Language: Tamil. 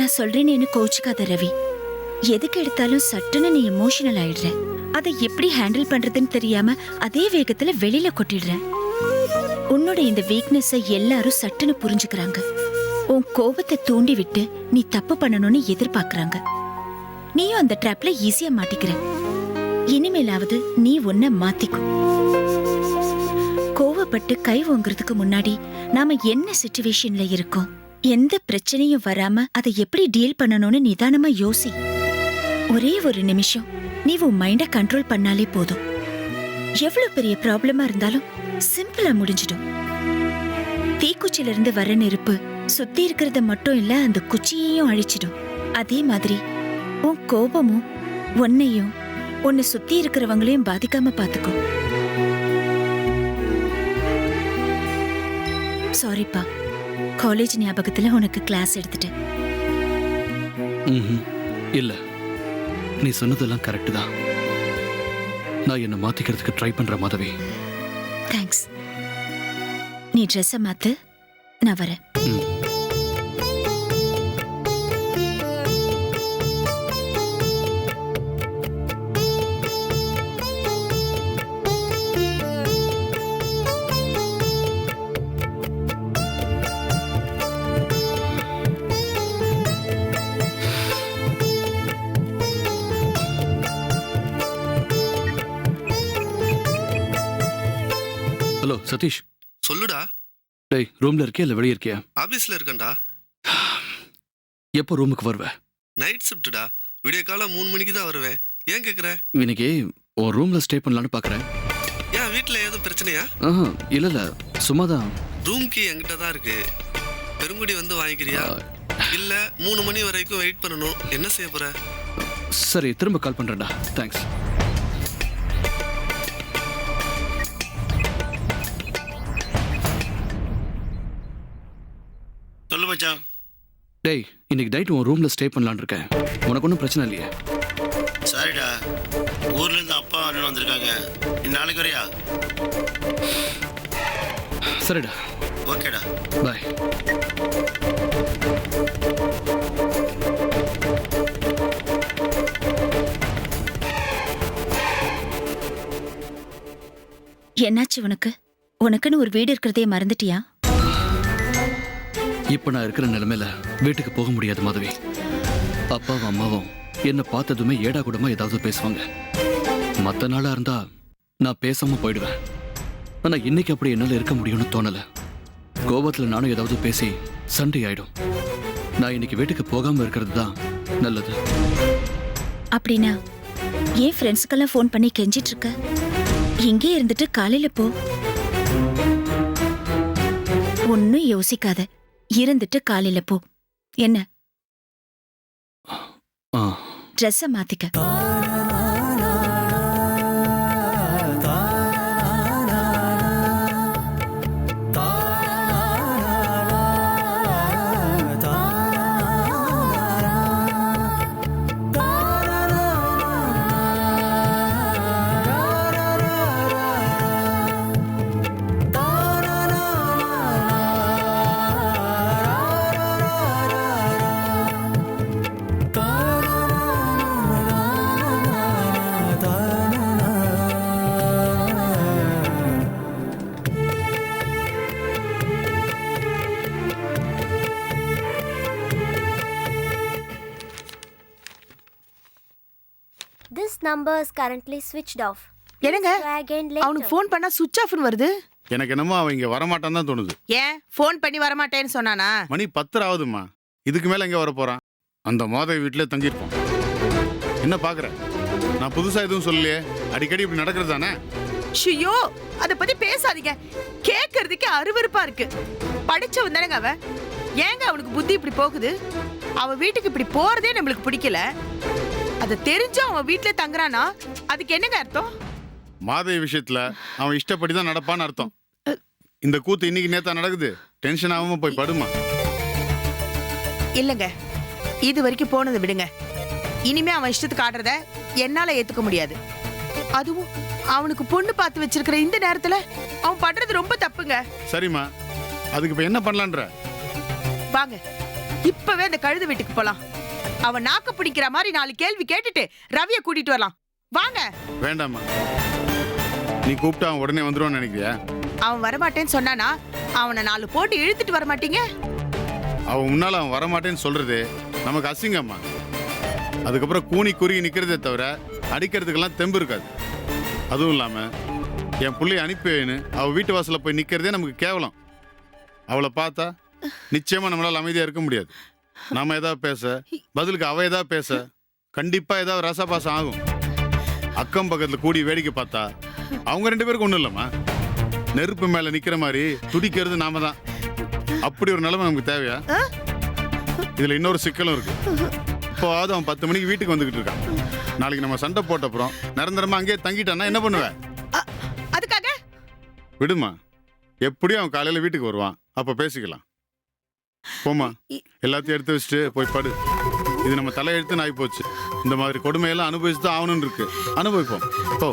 நான் சொல்றேன்னு கோச்சுக்காத ரவி. எதுக்கு எடுத்தாலும் சட்டுன்னு நீ எமோஷனல் ஆயிடுற. அதை எப்படி ஹேண்டில் பண்றதுன்னு தெரியாம அதே வேகத்துல வெளியில கொட்டிடுற. உன்னோட இந்த வீக்னஸை எல்லாரும் சட்டுன்னு புரிஞ்சுக்கிறாங்க. உன் கோபத்தை தூண்டி விட்டு நீ தப்பு பண்ணணும்னு எதிர்பார்க்கறாங்க. நீயும் அந்த ட்ராப்ல ஈஸியா மாட்டிக்கிற. இனிமேலாவது நீ உன்னை மாத்திக்கோ. கோவப்பட்டு கை ஓங்குறதுக்கு முன்னாடி நாம என்ன சிச்சுவேஷன்ல இருக்கோம், எந்த பிரச்சனையும் வராம அதை எப்படி டீல் பண்ணணும்னு நிதானமா யோசி. ஒரே ஒரு நிமிஷம் நீ உன் மைண்ட கண்ட்ரோல் பண்ணாலே போதும். எவ்வளவு பெரிய ப்ராப்ளமா இருந்தாலும் சிம்பிளா முடிஞ்சிடும். தீக்குச்சில இருந்து வர நெருப்பு சுத்தி இருக்கிறத மட்டும் இல்ல, அந்த குச்சியையும் அழிச்சிடும். அதே மாதிரி உன் கோபமும் உன்னையும் உன்னை சுத்தி இருக்கிறவங்களையும் பாதிக்காம பாத்துக்கோ. சாரிப்பா, காலேஜ் ஞாபகத்துல உனக்கு கிளாஸ் எடுத்துட்டேன். இல்ல, நீ சொன்னதெல்லாம் கரெக்ட் தான். நான் என்ன மாத்திக்கிறதுக்கு ட்ரை பண்ற மாதவி. தேங்க்ஸ். நீ ட்ரெஸ்ஸை மாத்து, நான் வரேன். ஹலோ சதீஷ். சொல்லுடா. டேய், ரூம்ல இருக்கியா இல்ல வெளியே இருக்கியா? ஆபீஸ்ல இருக்கேன்டா. எப்போ ரூமுக்கு வருவ? நைட் ஷிஃப்ட்டுடா. விடிய காலம் 3 மணிக்கு தான் வருவேன். ஏன் கேக்குற? இன்னைக்கு ஒரு ரூம்ல ஸ்டே பண்ணலாம்னு பாக்குறேன். ஏன் வீட்ல ஏதும் பிரச்சனையா? இல்ல சும்மாதான். ரூம் கீ என்கிட்ட தான் இருக்கு. பெருங்குடி வந்து வாங்கிக்கிறியா? இல்ல 3 மணி வரைக்கும் வெயிட் பண்ணணும். என்ன செய்ய போற? சரி, திரும்ப கால் பண்றேன்டா. தேங்க்ஸ். சொல்லு மச்சான். டேய், இன்னைக்கு நைட் உன் ரூம்ல ஸ்டே பண்ணலாம்னு இருக்கேன். உனக்கு ஒன்றும் பிரச்சனை இல்லையே? சரிடா, ஊர்ல இருந்து அப்பா அண்ணன் வந்திருக்காங்க. நீ நாளைக்கு வரையா? சரிடா. ஓகேடா, பாய். என்னாச்சு உனக்கு? உனக்குன்னு ஒரு வீடு இருக்கிறதே மறந்துட்டியா? இப்ப நான் இருக்கிற நிலைமையில வீட்டுக்கு போக முடியாது மாதவி. அப்பாவும் அம்மாவும் என்ன பார்த்ததுமே ஏடா கூடமா ஏதாவது பேசுவாங்க. மத்த நாளா இருந்தா நான் பேசாம போயிடுவேன். ஆனா இன்னைக்கு அப்படி என்னால இருக்க முடியும்னு தோணல. கோபத்துல நானும் ஏதாவது பேசி சண்டை ஆயிடும். நான் இன்னைக்கு வீட்டுக்கு போகாம இருக்கிறது தான் நல்லது. அப்படின்னா ஏன் ஃப்ரெண்ட்ஸுக்கெல்லாம் ஃபோன் பண்ணி கெஞ்சிட்டு இருக்க? இங்கே இருந்துட்டு காலையில போ. ஒன்னும் யோசிக்காத, இருந்துட்டு காலையில போ. என்ன? ட்ரெஸ்ஸை மாத்திக்க. This number is currently switched off. என்னங்க, அவனுக்கு ஃபோன் பண்ணா சுவிட்ச் ஆஃப்னு வருது. எனக்கு என்னமோ அவன் இங்க வரமாட்டான் தான் தோணுது. ஏன் ஃபோன் பண்ணி வரமாட்டேன்னு சொன்னானா? மணி 10 ஆகுதுமா. இதுக்கு மேல எங்க வர போறான்? அந்த மாதவி வீட்டிலே தங்கியிருப்போம். என்ன பாக்குற? நான் புதுசா எதுவும் சொல்லலையே. அடிக்கடி இப்படி நடக்கிறது தானே. ஷியோ, அத பத்தி பேசாதீங்க. கேக்குறதுக்கு அருவருப்பா இருக்கு. படிச்சவன் தானங்க அவன். ஏங்க அவனுக்கு புத்தி இப்படி போகுது? அவன் வீட்டுக்கு இப்படி போறதே நம்மளுக்கு பிடிக்கல. அத தெரிஞ்சு அவன் வீட்டுல தங்குறானா அதுக்கு என்னங்க அர்த்தம்? மாதவி விஷயத்துல அவன் இஷ்டப்படி தான் நடப்பான்னு அர்த்தம். இந்த கூத்து இன்னைக்கு நேத்தா நடக்குது. டென்ஷன் ஆகாம போய் படுமா. இல்லங்க, இது வரைக்கும் போனதை விடுங்க. இனிமே அவன் இஷ்டத்துக்கு ஆடுறத என்னால ஏத்துக்க முடியாது. அதுவும் அவனுக்கு பொண்ணு பார்த்து வச்சிருக்கிற இந்த நேரத்துல அவன் பண்றது ரொம்ப தப்புங்க. சரிம்மா, அதுக்கு இப்ப என்ன பண்ணலான்ற? வாங்க இப்பவே அந்த கழுத வீட்டுக்கு போலாம். அவன் நாக்க பிடிக்கிற மாதிரி 4 கேள்வி கேட்டுட்டு ரவியை கூட்டிட்டு வரலாம். வாங்க. வேண்டாம்மா, நீ கூப்பிட்டா அவன் உடனே வந்துருவான்னு நினைக்கிறியா? அவன் வரமாட்டேன்னு சொன்னானா அவனை 4 போட்டு இழுத்துட்டு வர மாட்டீங்க? அவன் முன்னால அவன் வரமாட்டேன்னு சொல்றது நமக்கு அசிங்கம்மா. அதுக்கப்புறம் கூனி குறுகி நிக்கிறதே தவிர அடிக்கிறதுக்கெல்லாம் தெம்பு இருக்காது. அதுவும் இல்லாம என் பிள்ளைய அனுப்பி வைன்னு அவள் வீட்டு வாசல்ல போய் நிக்கிறதே நமக்கு கேவலம். அவளை பார்த்தா நிச்சயமா நம்மளால அமைதியா இருக்க முடியாது. நாம ஏதாவது பேச, பதிலுக்கு அவ ஏதாவது பேச, கண்டிப்பா ஏதாவது ரசபாசம் ஆகும். அக்கம் பக்கத்துல கூடி வேடிக்கை பார்த்தா அவங்க 2 பேருக்கு ஒண்ணும் இல்லம்மா. நெருப்பு மேல நிக்கிற மாதிரி துடிக்கிறது நாம தான். அப்படி ஒரு நிலைமை நமக்கு தேவையா? இதுல இன்னொரு சிக்கலும் இருக்கு. இப்போவாவது அவன் 10 மணிக்கு வீட்டுக்கு வந்துகிட்டு இருக்கான். நாளைக்கு நம்ம சண்டை போட்ட அப்புறம் நிரந்தரமா அங்கேயே தங்கிட்டான்னா என்ன பண்ணுவேன்? அதுக்காக விடுமா, எப்படியும் அவன் காலையில வீட்டுக்கு வருவான், அப்ப பேசிக்கலாம். போமா, எல்லாத்தையும் எடுத்து வச்சுட்டு போய் படு. இது நம்ம தலையெழுத்துன்னு ஆகி போச்சு. இந்த மாதிரி கொடுமையெல்லாம் அனுபவிச்சு தான் ஆகணும்னு இருக்கு. அனுபவிப்போம். போ.